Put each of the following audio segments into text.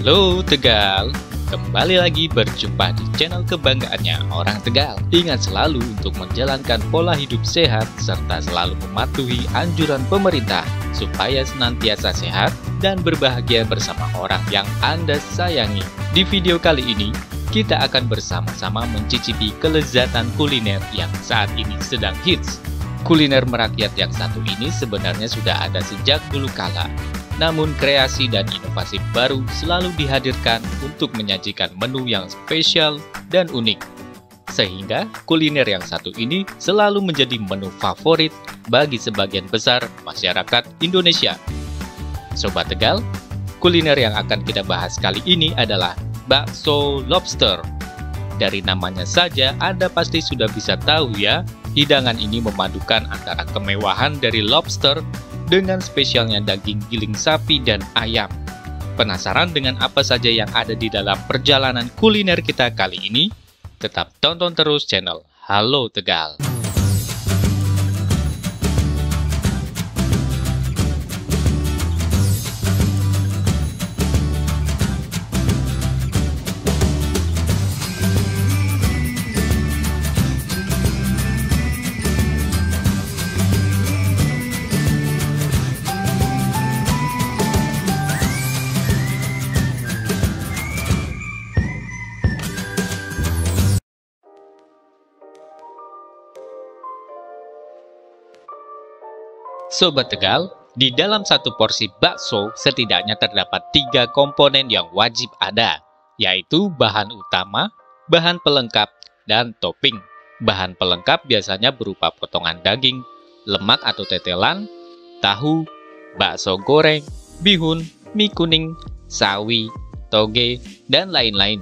Halo Tegal, kembali lagi berjumpa di channel kebanggaannya orang Tegal. Ingat selalu untuk menjalankan pola hidup sehat serta selalu mematuhi anjuran pemerintah supaya senantiasa sehat dan berbahagia bersama orang yang Anda sayangi. Di video kali ini, kita akan bersama-sama mencicipi kelezatan kuliner yang saat ini sedang hits. Kuliner merakyat yang satu ini sebenarnya sudah ada sejak dulu kala. Namun kreasi dan inovasi baru selalu dihadirkan untuk menyajikan menu yang spesial dan unik. Sehingga kuliner yang satu ini selalu menjadi menu favorit bagi sebagian besar masyarakat Indonesia. Sobat Tegal, kuliner yang akan kita bahas kali ini adalah bakso lobster. Dari namanya saja Anda pasti sudah bisa tahu ya, hidangan ini memadukan antara kemewahan dari lobster dengan spesialnya daging giling sapi dan ayam. Penasaran dengan apa saja yang ada di dalam perjalanan kuliner kita kali ini? Tetap tonton terus channel Halo Tegal. Sobat Tegal, di dalam satu porsi bakso setidaknya terdapat 3 komponen yang wajib ada, yaitu bahan utama, bahan pelengkap, dan topping. Bahan pelengkap biasanya berupa potongan daging, lemak atau tetelan, tahu, bakso goreng, bihun, mie kuning, sawi, toge, dan lain-lain.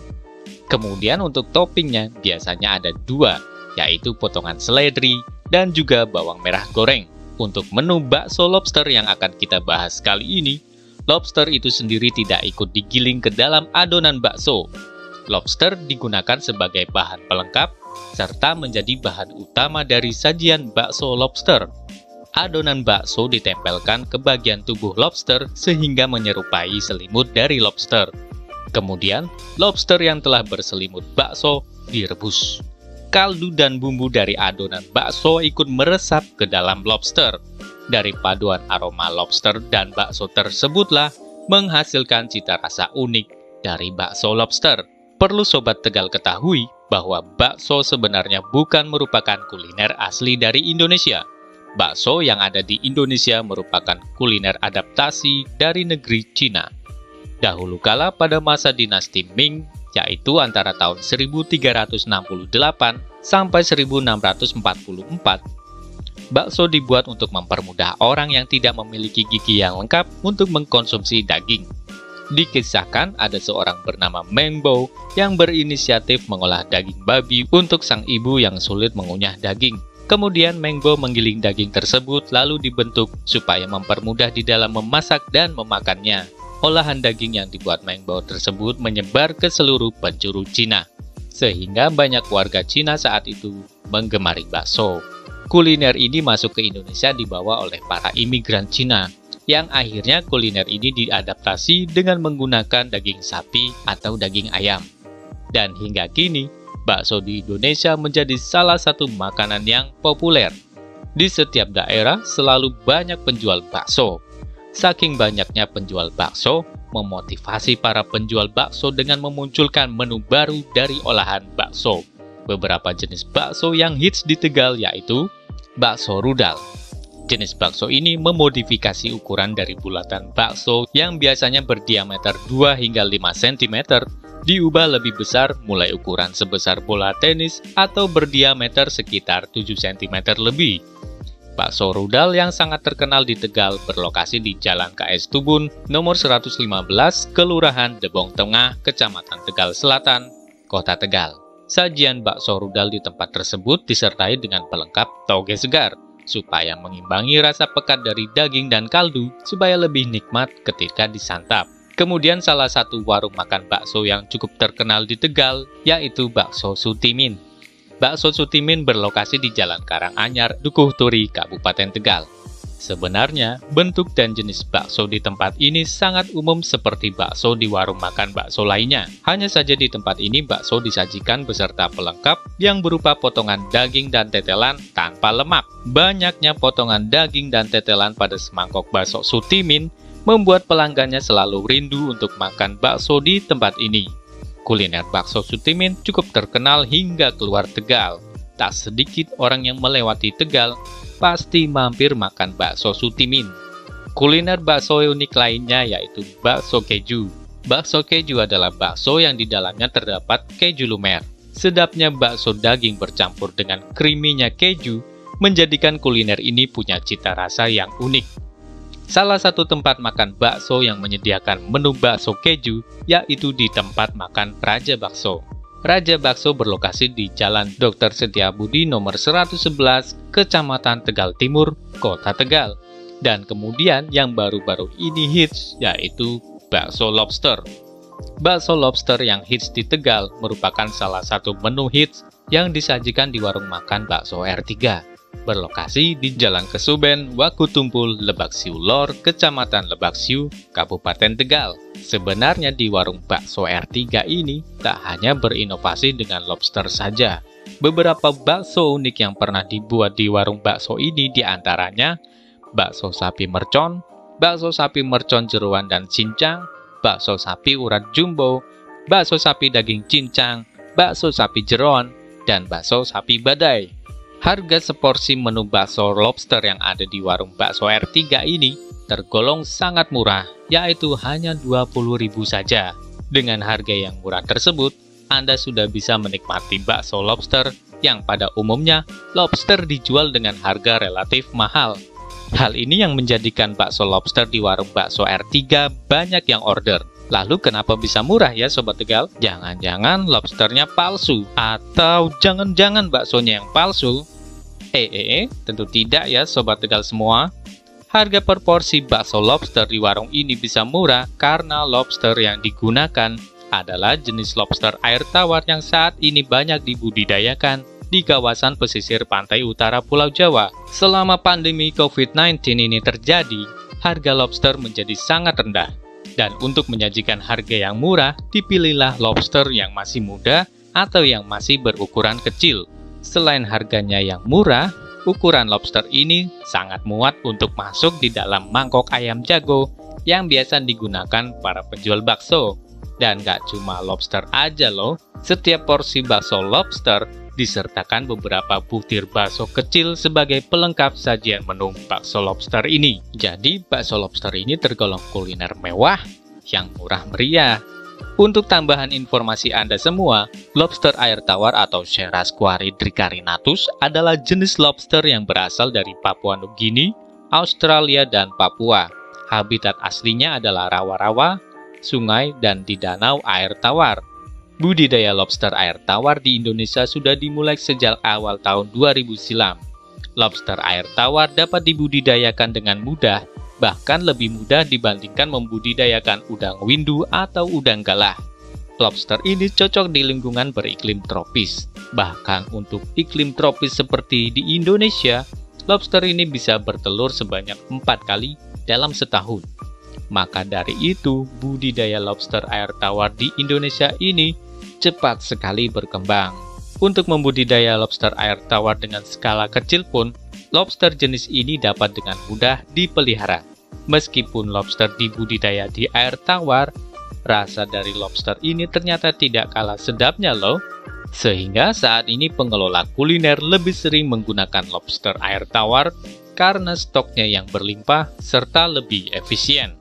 Kemudian untuk toppingnya biasanya ada 2, yaitu potongan seledri dan juga bawang merah goreng. Untuk menu bakso lobster yang akan kita bahas kali ini, lobster itu sendiri tidak ikut digiling ke dalam adonan bakso. Lobster digunakan sebagai bahan pelengkap, serta menjadi bahan utama dari sajian bakso lobster. Adonan bakso ditempelkan ke bagian tubuh lobster sehingga menyerupai selimut dari lobster. Kemudian, lobster yang telah berselimut bakso direbus. Kaldu dan bumbu dari adonan bakso ikut meresap ke dalam lobster. Dari paduan aroma lobster dan bakso tersebutlah menghasilkan cita rasa unik dari bakso lobster. Perlu Sobat Tegal ketahui bahwa bakso sebenarnya bukan merupakan kuliner asli dari Indonesia. Bakso yang ada di Indonesia merupakan kuliner adaptasi dari negeri Cina. Dahulu kala pada masa dinasti Ming, yaitu antara tahun 1368 sampai 1644. Bakso dibuat untuk mempermudah orang yang tidak memiliki gigi yang lengkap untuk mengkonsumsi daging. Dikisahkan ada seorang bernama Meng Bo yang berinisiatif mengolah daging babi untuk sang ibu yang sulit mengunyah daging. Kemudian Meng Bo menggiling daging tersebut lalu dibentuk supaya mempermudah di dalam memasak dan memakannya. Olahan daging yang dibuat Meng Bo tersebut menyebar ke seluruh penjuru Cina, sehingga banyak warga Cina saat itu menggemari bakso. Kuliner ini masuk ke Indonesia dibawa oleh para imigran Cina, yang akhirnya kuliner ini diadaptasi dengan menggunakan daging sapi atau daging ayam. Dan hingga kini, bakso di Indonesia menjadi salah satu makanan yang populer. Di setiap daerah selalu banyak penjual bakso. Saking banyaknya penjual bakso, memotivasi para penjual bakso dengan memunculkan menu baru dari olahan bakso. Beberapa jenis bakso yang hits di Tegal yaitu bakso rudal. Jenis bakso ini memodifikasi ukuran dari bulatan bakso yang biasanya berdiameter 2 hingga 5 cm, diubah lebih besar mulai ukuran sebesar bola tenis atau berdiameter sekitar 7 cm lebih. Bakso rudal yang sangat terkenal di Tegal berlokasi di Jalan KS Tubun, nomor 115, Kelurahan Debong Tengah, Kecamatan Tegal Selatan, Kota Tegal. Sajian bakso rudal di tempat tersebut disertai dengan pelengkap toge segar, supaya mengimbangi rasa pekat dari daging dan kaldu, supaya lebih nikmat ketika disantap. Kemudian salah satu warung makan bakso yang cukup terkenal di Tegal, yaitu Bakso Sutimin. Bakso Sutimin berlokasi di Jalan Karanganyar, Dukuh Turi, Kabupaten Tegal. Sebenarnya, bentuk dan jenis bakso di tempat ini sangat umum seperti bakso di warung makan bakso lainnya. Hanya saja di tempat ini bakso disajikan beserta pelengkap yang berupa potongan daging dan tetelan tanpa lemak. Banyaknya potongan daging dan tetelan pada semangkok bakso Sutimin membuat pelanggannya selalu rindu untuk makan bakso di tempat ini. Kuliner bakso Sutimin cukup terkenal hingga keluar Tegal. Tak sedikit orang yang melewati Tegal pasti mampir makan bakso Sutimin. Kuliner bakso unik lainnya yaitu bakso keju. Bakso keju adalah bakso yang di dalamnya terdapat keju lumer. Sedapnya bakso daging bercampur dengan creamy-nya keju menjadikan kuliner ini punya cita rasa yang unik. Salah satu tempat makan bakso yang menyediakan menu bakso keju yaitu di tempat makan Raja Bakso. Raja Bakso berlokasi di Jalan Dr. Setiabudi nomor 111, Kecamatan Tegal Timur, Kota Tegal. Dan kemudian yang baru-baru ini hits yaitu bakso lobster. Bakso lobster yang hits di Tegal merupakan salah satu menu hits yang disajikan di warung makan bakso R3. Berlokasi di Jalan Kesuben, Wakutumpul, Lebak Siu Lor, Kecamatan Lebak Siu, Kabupaten Tegal. Sebenarnya di warung bakso R3 ini tak hanya berinovasi dengan lobster saja. Beberapa bakso unik yang pernah dibuat di warung bakso ini diantaranya bakso sapi mercon, bakso sapi mercon jeroan dan cincang, bakso sapi urat jumbo, bakso sapi daging cincang, bakso sapi jeroan, dan bakso sapi badai. Harga seporsi menu bakso lobster yang ada di warung bakso R3 ini tergolong sangat murah, yaitu hanya 20.000 saja. Dengan harga yang murah tersebut, Anda sudah bisa menikmati bakso lobster yang pada umumnya lobster dijual dengan harga relatif mahal. Hal ini yang menjadikan bakso lobster di warung bakso R3 banyak yang order. Lalu kenapa bisa murah ya Sobat Tegal? Jangan-jangan lobsternya palsu? Atau jangan-jangan baksonya yang palsu? Tentu tidak ya Sobat Tegal semua. Harga per porsi bakso lobster di warung ini bisa murah karena lobster yang digunakan adalah jenis lobster air tawar yang saat ini banyak dibudidayakan di kawasan pesisir pantai utara Pulau Jawa. Selama pandemi COVID-19 ini terjadi, harga lobster menjadi sangat rendah. Dan untuk menyajikan harga yang murah, dipilihlah lobster yang masih muda atau yang masih berukuran kecil. Selain harganya yang murah, ukuran lobster ini sangat muat untuk masuk di dalam mangkok ayam jago yang biasa digunakan para penjual bakso. Dan gak cuma lobster aja loh, setiap porsi bakso lobster disertakan beberapa butir bakso kecil sebagai pelengkap sajian menu bakso lobster ini. Jadi bakso lobster ini tergolong kuliner mewah yang murah meriah. Untuk tambahan informasi Anda semua, lobster air tawar atau Cerasquari dricarinatus adalah jenis lobster yang berasal dari Papua Nugini, Australia, dan Papua. Habitat aslinya adalah rawa-rawa, sungai, dan di danau air tawar. Budidaya lobster air tawar di Indonesia sudah dimulai sejak awal tahun 2000 silam. Lobster air tawar dapat dibudidayakan dengan mudah, bahkan lebih mudah dibandingkan membudidayakan udang windu atau udang galah. Lobster ini cocok di lingkungan beriklim tropis. Bahkan untuk iklim tropis seperti di Indonesia, lobster ini bisa bertelur sebanyak 4 kali dalam setahun. Maka dari itu, budidaya lobster air tawar di Indonesia ini cepat sekali berkembang. Untuk membudidaya lobster air tawar dengan skala kecil pun, lobster jenis ini dapat dengan mudah dipelihara. Meskipun lobster dibudidaya di air tawar, rasa dari lobster ini ternyata tidak kalah sedapnya loh. Sehingga saat ini pengelola kuliner lebih sering menggunakan lobster air tawar karena stoknya yang berlimpah serta lebih efisien.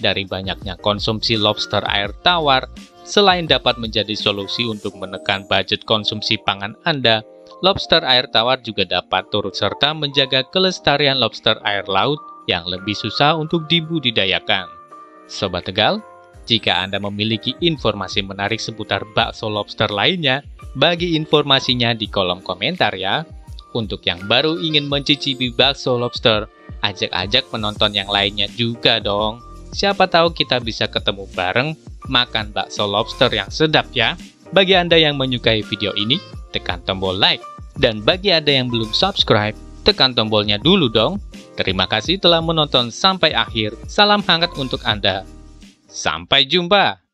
Dari banyaknya konsumsi lobster air tawar, selain dapat menjadi solusi untuk menekan budget konsumsi pangan Anda, lobster air tawar juga dapat turut serta menjaga kelestarian lobster air laut yang lebih susah untuk dibudidayakan. Sobat Tegal, jika Anda memiliki informasi menarik seputar bakso lobster lainnya, bagi informasinya di kolom komentar ya. Untuk yang baru ingin mencicipi bakso lobster, ajak-ajak penonton yang lainnya juga dong. Siapa tahu kita bisa ketemu bareng makan bakso lobster yang sedap ya. Bagi Anda yang menyukai video ini, tekan tombol like. Dan bagi Anda yang belum subscribe, tekan tombolnya dulu dong. Terima kasih telah menonton sampai akhir. Salam hangat untuk Anda. Sampai jumpa.